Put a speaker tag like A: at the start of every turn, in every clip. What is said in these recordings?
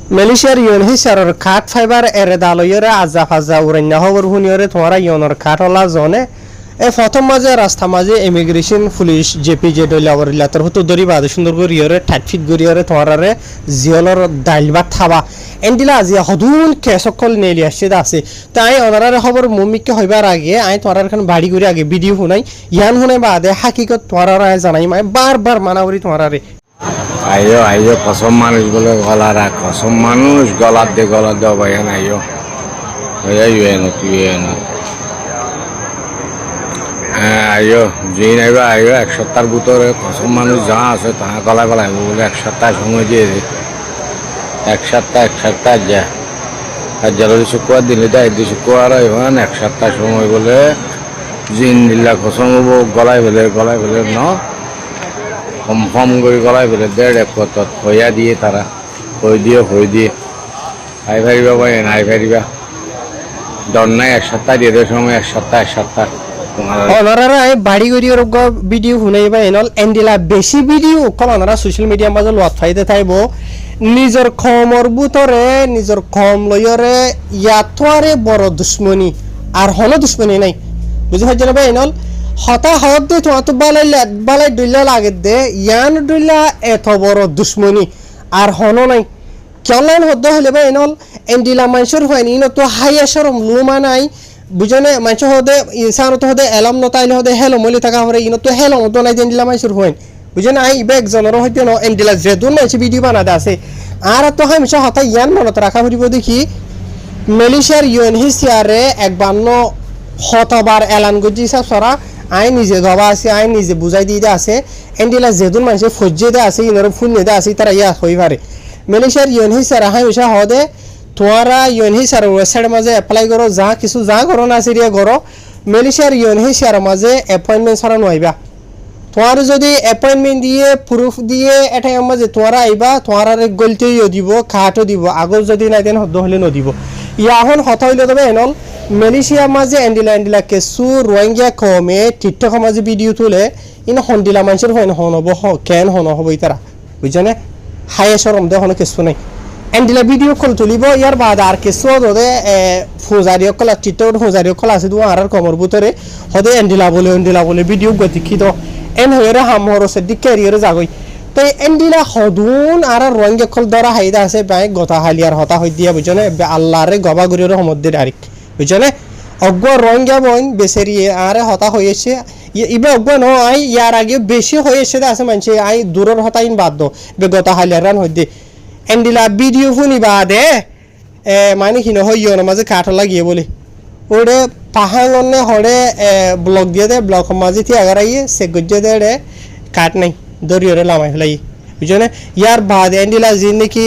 A: মালয়েশিয়ার ইউনহি সারর কাঠ ফাইবার এরে দালয়রে আজা ফাজা উড়াইনা হবর হুনিয়রে তোমারা ইউনর কাঠ হলা জনে এ প্রথম মাঝে রাস্তা মাঝে ইমিগ্রেশন পুলিশ জেপিজে ডলাবর লাতর হতো দরি বাদে সুন্দর করিয়রে ঠাটফিট করিয়রে তোমারারে জিয়লর দাইলবা থাবা এন্ডিলা আজি হদুন কেসকল নেলি আসছে আছে তাই ওনারারে খবর মুমিককে হইবার আগে আই তোমার এখন বাড়ি করে আগে ভিডিও শুনাই ইয়ান শুনাই বাদে হাকিকত তোমারা জানাই মাই বারবার মানাবরি তোমারারে
B: আইও আইও কসম মানুষ বলে গলা রাখ কসম মানুষ গলার দে অবায়ান আইও আইও তুই হ্যাঁ আইও যে নাইবা আইও এক সপ্তাহের ভিতরে কসম মানুষ যা আছে তা গলায় গলায় বলে এক সপ্তাহ সময় দিয়ে দে এক সপ্তাহ যা আর যারা শুক্রবার দিলে দেয় শুক্রবার হইবান এক সপ্তাহ সময় বলে জিন দিল্লা কসম হবো গলায় ফেলে ন ফম করে গলায় ফেলে দেড় এক কত হইয়া দিয়ে তারা হই দিয়ে আই ফারিবা ভাই নাই ফারিবা ডর নাই এক সপ্তাহ দিয়ে দেওয়ার সময় এক সপ্তাহ
A: ওনারা বাড়ি গড়িয়ে ভিডিও শুনাইবা এনল এন্ডিলা বেশি ভিডিও কল ওনারা সোশ্যাল মিডিয়ার মাঝে লোয়াত ফাইতে থাইব নিজের খমর বুতরে নিজের খম লয়রে ইয়াতরে বড় দুশ্মনী আর হলো দুশ্মনী নাই বুঝি পাইছ না এনল হতা হক দে তোমার তো বালাই ডুইলা লাগে দে ইয়ান ডুইলা এত বড় দুশ্মনী আর হনো নাই কেলান হদ্দ হলে বা এনল এন্ডিলা মানুষের হয়নি তো হাইয়া সরম লুমা নাই বুঝনে মানুষ হদে ইনসান তো হদে এলম নতাইলে হদে হেলো মলি থাকা হরে ইনো তো হেলো তো নাই এন্ডিলা মানুষের হইন বুঝনে আই ইবে একজনের হইতে ন এন্ডিলা যেদুন মানুষ ভিডিও বানাদে আছে আর তো হামেশা হতা ইয়ান মনত রাখা হইব দেখি মালয়েশিয়ার ইউএনএইচসিআরে 51 শতবার এলান গজি সব সরা আই নিজে গবা আছে আই নিজে বুঝাই দিয়ে আছে এন্ডিলা যেদুন মানুষ ফজ্জে দে আছে ইনর ফোন দে আছে তারা ইয়া হই পারে মালয়েশিয়ার ইউএনএইচসিআর হামেশা হদে তোমারা ইউএনএইচসিআর ওয়েবসাইটের মাঝে এপ্লাই করো যা করো না সিরিয়া করো মালয়েশিয়ার ইউএনএইচসিআর মাঝে অ্যাপয়েন্টমেন্ট ছাড়া নইবা তোমার যদি অ্যাপয়েন্টমেন্ট দিয়ে প্রুফ দিয়ে এটা মাঝে তোমারা আইবা তোমার গলতেও দিব খাটও দিব আগর যদি নাই দেন হদ্দ হলে নদিব ইয়াহন হতা হইলে তবে এনল মালয়েশিয়ার মাঝে এন্ডিলা কেসু রোহিঙ্গা কমে টিকটক মাঝে ভিডিও তুলে ইন হন্ডিলা মানুষের হন হনব কেন হন হব তারা বুঝছনে হাইয়া সরম দে হন কেসু নাই এন্ডিলা ভিডিও কল তুলিব ইয়ার বাদ আর কেসু হদে ফুজারিও কলা টিকটক ফুজারিও কলা আছে দু আর কমর ভিতরে হদে এন্ডিলা বলে ভিডিও গতিক্ষিত এন হইরে হাম হরসে দি ক্যারিয়ারে যাগই তো এন্ডিলা হদুন আর রোহিঙ্গা কল ধরা হাইদা আছে বাই গতা হালিয়ার হতা হই দিয়া বুঝনে আল্লাহরে গবা গরিয়র সমুদ্রে ডাইরেক্ট বুঝনে অজ্ঞ রোহিঙ্গা বইন বেসেরিয়ে আরে হতা হয়েছে ইবে অজ্ঞ নয় ইয়ার আগে বেশি হয়েছে আছে মানুষ আই দূরের হতাইন বাদ বে গতা হালিয়ার রান হই দে এন্ডিলা ভিডিও শুনি বাদে মানে কি নহইও না মাঝে কাঠ লাগিয়ে বলে ওরে পাহাড়নে হরে ব্লক দিয়ে দে ব্লক মাঝে থি আগার আইয়ে সে গজ্জে দে কাঠ নাই দরিয়রে লামাই ফেলাই বুঝনে ইয়ার বাদ এন্ডিলা যে নাকি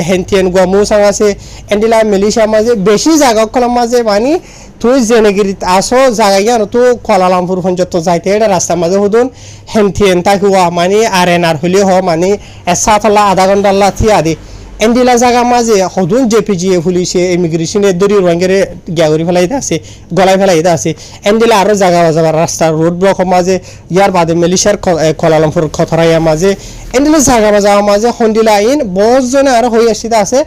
A: হেনথিয়ান গমু সাং আছে এন্ডিলা মালয়েশিয়া মাঝে বেশি জায়গা কলম মাঝে মানে তুই জেনেগিরিত আসো জায়গা গিয়ে তো কোয়ালালামপুর পর্যন্ত যাইতে এটা রাস্তার মাঝে হুদুন হেনথিয়ান তাই হুয়া মানে আর হলে হ মানে এসাতলা আধা ঘন্টা আল্লাহ থিয়া দে এন্ডিলা জায়গা মাঝে হদুন জেপিজি পুলিশে ইমিগ্রেশনের দরি রঙেরে গ্যাগরি ফেলাইতে আছে গলায় ফেলাইতে আছে এন্ডিলা আরও জায়গা যাবার রাস্তার রোড ব্লক মাঝে ইয়ার বাদে মালয়েশিয়ার কোয়ালালামপুর খতরাইয়া মাঝে এন্ডিলা জায়গা মাঝে হন্ডিলা আইন বহুজনে আরও হয়ে আসতে আছে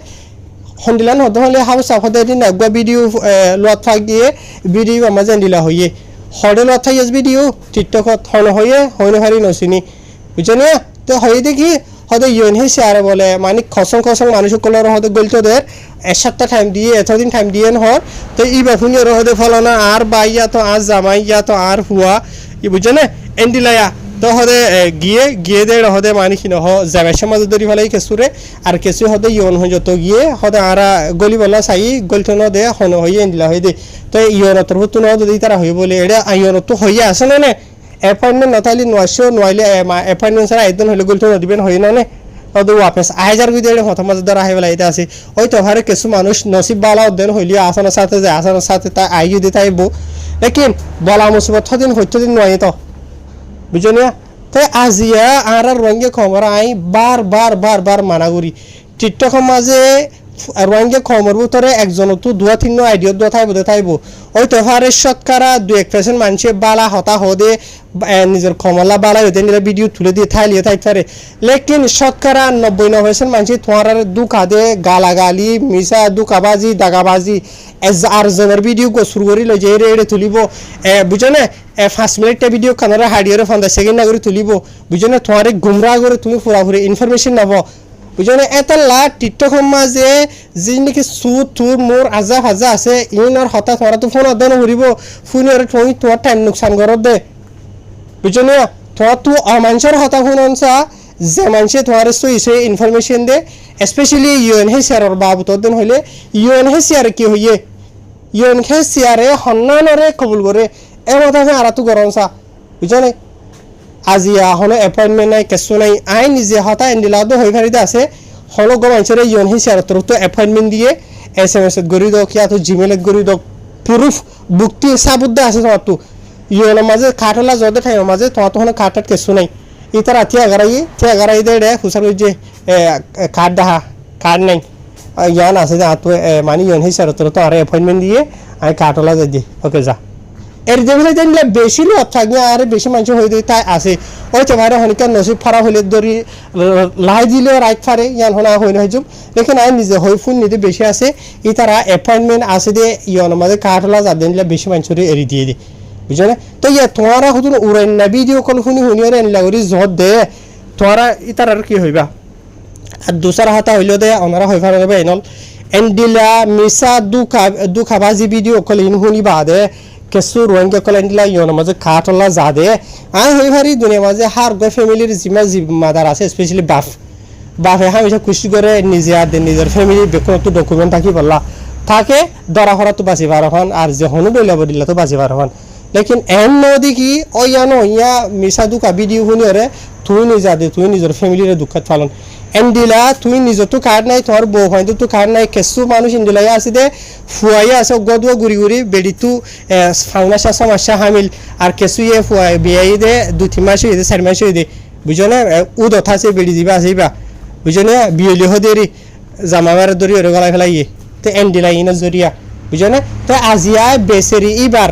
A: হন্ডিলা হতে হলে হাউস হতে দিন একবার ভিডিও লোয়াত থাক দিয়ে ভিডিও মাঝে এন্ডিলা হইয়ে হরে লোয়াত থাকি ভিডিও টিকটকত হন হয়ে হইনে হারি নচিনি বুঝছেন তো হয়ে দেখি হয়তো ইউএনএইচসিআর বলে মানে খসং মানুষ কলর হয়তো গলতদের এক সপ্তাহ টাইম দিয়ে এতদিন টাইম দিয়ে হর তো ই বাফুনিয়র হতে ফলনা আর বা ইয়া তো আর জামাই ইয়া তো আর হুয়া ই বুঝছে না এন্ডিলায়া তো হদে গিয়ে দে হদে মানে কি নহ জামাই সমাজ ধরি ফেলাই কেসুরে আর কেসু হদে ইয়ন হয়ে যত গিয়ে হদে আর গলি বলা চাই গলিত ন দে হন হয়ে এন্ডিলা হয়ে দে তো ইয়নতর হতো ন যদি তারা হয়ে বলে এটা ইয়নত হয়ে আসে না অ্যাপয়েন্টমেন্ট নথাইলে নইলে অ্যাপয়েন্টমেন্ট ছাড়া একদিন হলে গলতে নদিবেন হয় না ওদের ওয়াপেস আহাজার গুই দিয়ে হত মাঝে ধরা হাই বেলাইতে আছে ওই তো হারে কিছু মানুষ নসিব বালা উদ্দেন হইলে আসানোর সাথে যায় আসানোর সাথে তা আইও দিতে আইব লেকিন বলা মুসিবত দিন হইতে দিন নয় তো বুঝলি তাই আজিয়া আর রঙে খবর আই বার মানা করি টিকটক মাঝে রোহিঙ্গা খমর ভিতরে একজন তো দুয়া তিন আইডিয়া দুয়া থাইব ওই তোহারে শতকরা 2-1% মানুষে বালা হতা হদে নিজের খমলা বালা হইতে নিলে ভিডিও তুলে দিয়ে থাইলিয়ে থাকতে লেকিন শতকরা 90% মানুষে তোমার দুঃখা দে গালাগালি মিশা দুঃখাবাজি দাগাবাজি আর জনের ভিডিও শুরু করি লই যে এড়ে তুলিব বুঝো না 5 মিনিটটা ভিডিও কানারা হাডিয়ারে 50 সেকেন্ড না করে তুলিব বুঝো না তোমার গুমরা করে তুমি পুরাপুরি ইনফরমেশন নাও বুঝো না এতলা টিকটক মাঝে যে নাকি সুর তুর মোর আজা ভাজা আছে ইনর হঠাৎ তোমার তো ফোন আদান করিব ফোনের তুমি তোমার টাইম নুকসান করত দে বুঝো না তোমার তো অমানুষের হতা শুনছা যে মানুষে তোমার সই ইনফরমেশন দে স্পেশালি ইউএনএইচসিআর বাবু তোদিন হইলে ইউএনএইচসিআর কি হইয়ে ইউএনএইচসিআরে সন্মানরে কবুল করে এ কথা আর তো গরমসা বুঝো না আজি হলো এপয়েন্টমেন্ট নাই কিছু নাই আই নিজে হতা এন্ডিলাদো হয়ে ফারিদে আছে হলো গমাইছরে ইউএনএইচসিআর তোর তো এপয়েন্টমেন্ট দিয়ে SMS গরি দক ইয়া তো জিমেল গরি দক প্রুফ বুকটি সাবুদ্দ আছে তোমার তো ইউএনের মাঝে খাটলা জদে ঠাইর মাঝে তোমার তো হলো খাটাত কিছু নাই ইতারা থিয়া গারাই দে হুসার যে কার্ড ডাহা কার্ড নাই ইয়ান আছে যে তো মানে ইউএনএইচসিআর তোর তো আর এপয়েন্টমেন্ট দিয়ে আমি কাটলা যাই দি ওকে যা এর যেগুলো জানলে বেশি লোক থাকবে আর বেশি মানুষ হয়ে দিয়ে তাই আছে ওই তোমার হনিকার নসিব ফারা হইলে দরি লাই দিলেও রাইট ফারে ইয়ান হনা হই না যাম লেকিন আই নিজে হই ফোন নিতে বেশি আছে ই তারা অ্যাপয়েন্টমেন্ট আছে দে ইয়ন আমাদের কাটলা যা দিনলে বেশি মানুষের এরি দিয়ে দি বুঝছো না তো ইয়া তোমারা হুতুন উড়াই না ভিডিও কল শুনি শুনিয়ে এনলাগরি জত দে তোমারা ই তার আর কি হইবা আর দুসরা হাতা হইলো দে ওনারা হই ফারে যাবে এনল এন্ডিলা মিসা দুখাবাজি ভিডিও কল ইন শুনি বাদে কেসু রোহিঙ্গা কলেন্ডিলা ইয়নের মাঝে কাটলা যা দে আই হই ভারি দুনিয়া মাঝে হার গো ফ্যামিলির মাদার আছে স্পেশালি বাপে হামেশা খুশি করে নিজে আর নিজের ফ্যামিলি বেকন তো ডকুমেন্ট থাকি বললা থাকে দরা হরা তো বাঁচি পার হন আর যে হনু ডইলা বদিলা তো বাঁচি পার হন লেকিন এন নদী কি ও ইয়ানো ইয়া মিশা দুকা ভিডিও শুনি রে তুই নিজা দে তুই নিজের ফ্যামিলির দুঃখাত ফালন এন্ডিলা তুই নিজে তো কার্ড নাই তোর বউ হয় তো কার্ড নাই কেসু মানুষ ইন্ডিলাই আছে দে ফুয়াইয়া আছে গদুয়া গুড়ি বেড়ি তু ফাউনাসা সমস্যা হামিল আর কেসু ইয়ে ফুয়াই বিয়াই দে 2-3 মাস হয়ে দে 4 মাস হয়ে দে বুঝো না ও দথা আছে বেড়ি দিবা আসিবা বুঝো না বিয়লি হদেরি জামাবার দরি ওরে গলা ফেলাইয়ে তো এন্ডিলা ইনা জরিয়া বুঝো না তো আজিয়া বেসেরি ইবার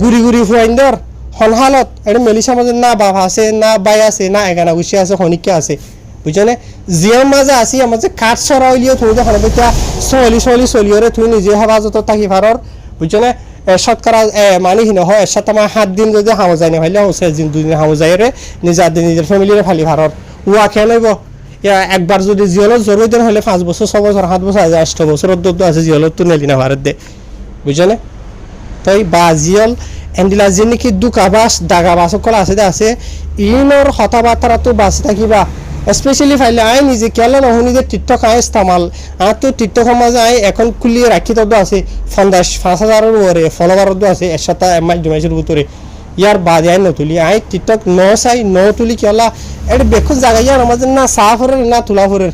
A: গুড়ি ফুয়াইন্দর হনহালত এটা মেলিসা মাঝে না বাপ আছে না বাই আছে না এগানা গুছি আছে হনিকে আছে বুঝছো না জিয়ার মাঝে আসি আমার যে কাঠ সরা হইলিও তুমি যখন বেটা চলিওরে তুই নিজে হেফাজত থাকি ভারর বুঝছো না শতকরা মানে হিন হয় সাত আমার 7 দিন যদি হাও যায় না হইলে হচ্ছে 2 দিন হাও যায় রে নিজের ফ্যামিলিরে ফালি ভারর উয়া খেয়ে লইব একবার যদি জিয়লত জরুরি দিন হলে 5 বছর 6 বছর 7 বছর 8 বছর অদ্দ আছে জিয়লত তো নেলি না ভারত দে বুঝছো না তাই বাজিয়ল এন্ডিলা যে নাকি দুকাবাস দাগাবাস সকল আছে ইনর হতাবার্তা তো বাঁচে থাকিবা স্পেশালি ফাইলে আই নিজে কেলা নহনি যে টিকটক আই ইস্তেমাল আর তো টিকটক মাঝে আই এখন খুলিয়ে রাখি তো আছে 5,000 ওরে ফলোয়ার আছে এর সাথে মাসের ভিতরে ইয়ার বাদে আই নতুলি আই টিকটক ন তুলি কেলা এটা বেকুন জায়গায় আর মাঝে না সাফ হরে না তুলা হরে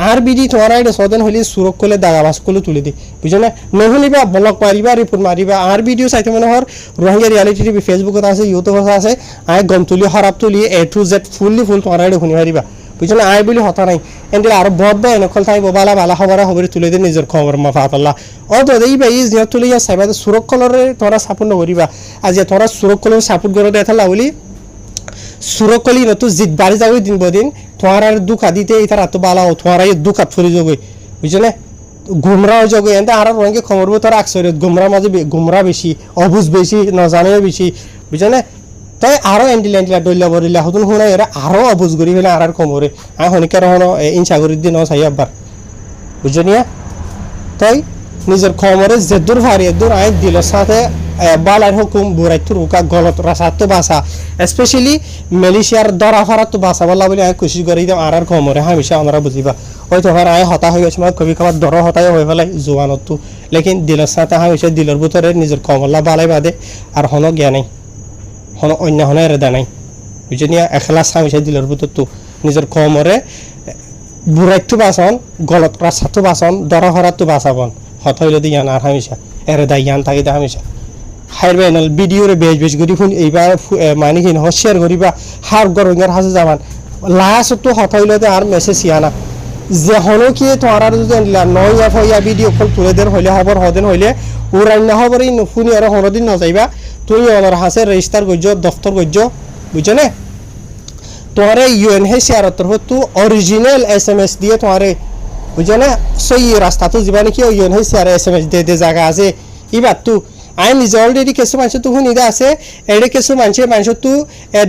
A: আর বিডি তোমার এটা সদন হলে সুরক করলে দাগাবাস করলে তুলে দি বুঝো না নহলিবা ব্লক মারিবা রিপোর্ট মারিবা আর ভিডিও চাইতে মনে হর রোহিঙ্গা রিয়ালিটি টিভি ফেসবুকত আছে ইউটিউবত আছে আই গম তুলি হরাপ তুলি A to Z ফুললি তোমার এটা শুনি মারিবা বুঝছো না আই বলি হতা নাই এন্ডিল আর বহুত বা এনকল থাকবো বালা খবর তুলে দিয়ে নিজের খবর মাফাতাল্লাহ ও তো এই ভাই জিয়া তুলি ইয়া সাইবা সুরক কলরে তোরা সাপোর্ট করিবা আজ তোরা সুরক কলর সাপোর্ট করে দেখালা বলি সুরকলি নতু জিদ বাড়ি যাবে দিন বদিন তোমার আর দুঃখা দিতে এটা রাত বালা তোমার এই দুঃখাত ফরি যাবে বুঝছো না গুমরাও যোগে এতে আর রঙে খবর তোর আকসরে গুমরা মাঝে গুমরা বেশি অবুজ বেশি নজানে বেশি বুঝছো না তাই আরো এন্ডিলা ডইলা বরিলা হতুন শুনাই এরা আরো অবুজ করি ফেলে আর কমরে আর হনিকার হন ইনসাগরির দিন চাই আবার বুঝছো নিয়া তাই নিজের খবরে যে দূর ভারি দূর আই দিলের সাথে বালার হুকুম বুড়াইতো রুকা গলত রাসাত বাসা স্পেশালি মালয়েশিয়ার দরা ফারাত বাসা বলা বলে আমি কোশিশ করি দিম আর খবরে হামেশা আমরা বুঝিবা হয়তো আমার আয় হতা হয়ে গেছে কবি খাবার দর হতাই হয়ে ফেলাই জোয়ানত লেকিন দিলের সাথে হামেশা দিলের ভিতরে নিজের কমলা বালাই বাদে আর হন জ্ঞান হন অন্য হন এরেদা নাই বুঝছো নিয়া এখলাস হামেশা দিলের ভিতর তো নিজের কমরে বুড়াইতো বাসন গলত রাসাতো বাসন দরা ফারাত বাসাবন হত হইলে দিয়ান আর হামেশা এরেদা ইয়ান থাকি দে হামেশা হাইর বাইনাল ভিডিওরে বেশ করি শুন এইবার মানে কি শেয়ার করিবা হার গরঙ্গের হাসে যাবান লাস্ট তো হত হইলে আর মেসেজ ইয়ানা যে হনো কি তোমার যদি নয়া ফয়া ভিডিও কল তুলে দেন হইলে খবর হদেন হইলে উড়ান্য খবরই নুফুনি আর হনদিন নজাইবা তুমি অনার হাসে রেজিস্টার করছো দফতর করছো বুঝছো না তোমারে UNHCR তরফ তো অরিজিনাল SMS দিয়ে তোমারে বুঝছো না সই রাস্তা তো যাবা নাকি UNHCR SMS দে জায়গা আছে এবার তো আইন নিজে অলরেডি কিছু মানুষ তো শুনি আছে এডে কিছু মানুষ তো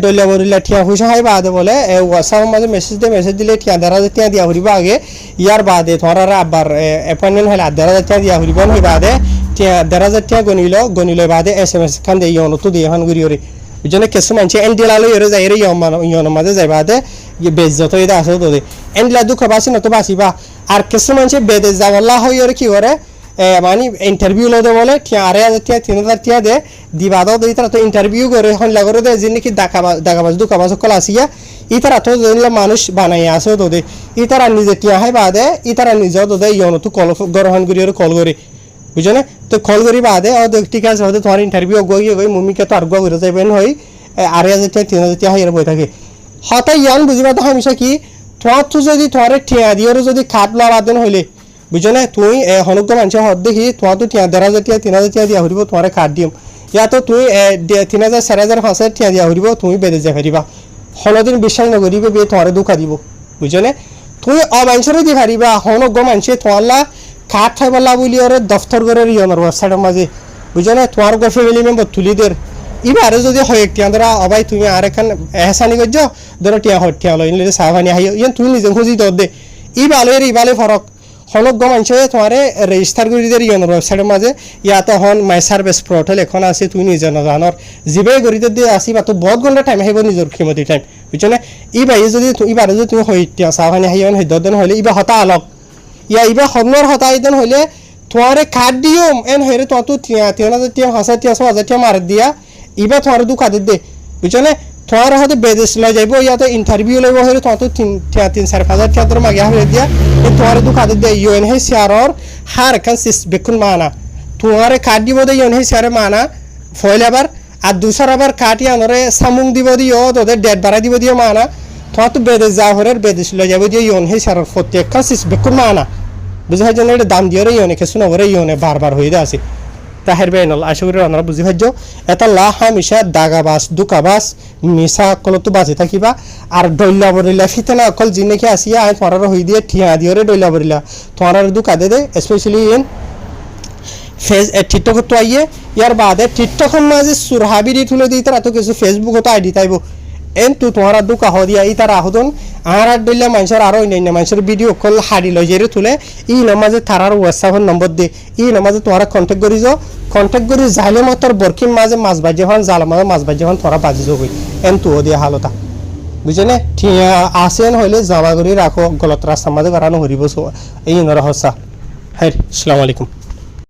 A: দলিয়া বরিলা ঠিয়া পয়সা হয় বাদে বলে হোয়াটসঅ্যাপের মাঝে মেসেজ দিলে ঠিয়া দেড় হাজার টিয়া দিয়া হরিব আগে ইয়ার বাদে তোমার আবার অ্যাপয়েন্টমেন্ট হলে 1,500 টিয়া দিয়া হরিব হই বাদে টিয়া 1,500 টিয়া গনিল বাদে SMS খান দিয়ে ইয়নো তো দিয়ে হান গুরি হরি বুঝনে কিছু মানুষ এন্ডিলা লই এরে যাই এরে ইয়নো মাঝে যাই বাদে বেজ্জত হইদা আছে তো এন্ডিলা দুঃখ বাসি না তো বাসিবা আর কিছু মানুষ বেদে যাওয়াল্লা হই ওরে কি করে মানে ইন্টারভিউ লদে বলে 2,500 টিয়া 3,000 টিয়া দে দিবাদ দিই তারা তো ইন্টারভিউ করে হল্লা করে দেয় যে নাকি দাগাবাজ দুকাবাজ কল আসিয়া ইতারা তো যেগুলো মানুষ বানাই আছে তো দে ইতারা নিজে টিয়া হয় বাদে ইতারা নিজেও তো দেয় ইয়নো তো কল গ্রহণ করি কল করি বুঝছো না তো কল করি বাদে ও দেখ ঠিক আছে হয়তো তোমার ইন্টারভিউ গই মুমিকে তো আর গো করে যাইবেন হয় 2,500 টিয়া 3,000 টিয়া হাইয়ের বই থাকে হঠাৎ ইয়ান বুঝিবা তো হামেশা কি তোমার তো যদি তোমার টিয়া দিয়ে যদি খাট লড়া দেন হইলে বুঝছো না তুই হনুক মানুষ হদ দেখি তোমার তো 1,500 টিয়া 3,000 টিয়া দিয়া হরিব তোমার খাট দিম ইয়া তো তুই 3,000 4,000 5,000 টিয়া দিয়া হরিব তুমি বেদে যাই পারিবা হলদিন বিশ্বাস নকরিবে বে তোমার দুঃখা দিব বুঝছো না তুই অমানুষরে দি পারিবা হনুক মানুষে তোমার খাট খাইবলা বলি ওরে দফতর করে ইয়নোর ওয়েবসাইটের মাঝে বুঝছো না তোমার গো ফ্যামিলি মেম্বার তুলিদের এবারে যদি হয় টিয়া ধরা অবাই তুমি আর এখান এহসানি করছো ধরো টিয়া টিয়া লইলে সাহানি হাই ইয়ান তুমি নিজে খুঁজি দে ই ভালো এর ই ভালো ফরক হলক মানুষ তোমার রেজিস্টার করে দিয়ে ইয়নোর ওয়েবসাইটের মাঝে ইয়াতে হন মাই সার্ভিস পোর্টাল এখন আছে তুমি নিজে নজানোর যিবে গড়িতে দিয়ে আসি বা তো বহুত ঘন্টা টাইম আহিব নিজের ক্ষমতি টাইম বুঝছো না ইবাই যদি ইবারে যদি তুমি হই টিয়া সাহানি হাই হইদেন হইলে ইবা হতা আলক ইয়া ইবা হনর হতা আইদেন হইলে তোমার কাট দিম এন হইরে তোমার তো 3,000 টিয়া 5,000 টিয়া 6,000 টিয়া মার দিয়া ইবা তোমার দুঃখা দে বুঝছো না তোমার হয়তো বেদেশ লয় যাইব ইয়াতে ইন্টারভিউ লইব হইলে তোমার তো 3,000-4,000 টিয়া তোর মাগে হয়ে দিয়া তোমার দুঃখা দে UNHCR হার কান সিস বেকুন মানা তোমার কাট দিব দে UNHCR মানা ফয়েল আবার আর দুসর আবার কাটি আনরে সামুং দিব দিও তোদের ডেট বাড়াই দিব দিও মানা তোমার তো বেদেশ যা হরে বেদেশ লয় যাইব দিয়ে UNHCR প্রত্যেক কান সিস বেকুন মানা বুঝা জন্য এটা দাম দিয়ে ইয়নে কিছু নগরে ইয়নে বারবার হয়ে আছে তাহের বেনল আশা করি আপনারা বুঝি ভাজ্য এটা লা হামেশা দাগাবাস দুকাবাস মিশা কলতো বাজে থাকিবা আর ডইলা বরিলা ফিতনা অকল জিনেকে আসিয়া আই তোমার হই দিয়ে ঠিয়া দিওরে ডইলা বরিলা তোমার দুকা দে স্পেশালি ইন ফেস টিকটক তো আইয়ে ইয়ার বাদে টিকটকের মাঝে সুরহাবিরি তুলে দিই তারা তো কিছু ফেসবুক তো আইডি তাইব এন তু তোমার দুকা হদিয়া ই তারা আহদন আর ডইলা মানুষের আরো অন্যান্য মানুষের ভিডিও কল হাড়ি লই যেরে তুলে ই নামাজে তারার হোয়াটসঅ্যাপের নম্বর দে ই নামাজে তোরা কন্ট্যাক্ট করি যাও কন্ট্যাক্ট করি যাইলে মতর বরকিম মাঝে মাছ বাজে হন জাল মাঝে মাছ বাজে হন তোরা বাজি যাবি এন তু দিয়া হালতা বুঝে না ঠিক আসেন হইলে জামা করি রাখো গলত রাস্তার মাঝে করানো হরিব এই নরহসা হ্যাঁ আসসালামু আলাইকুম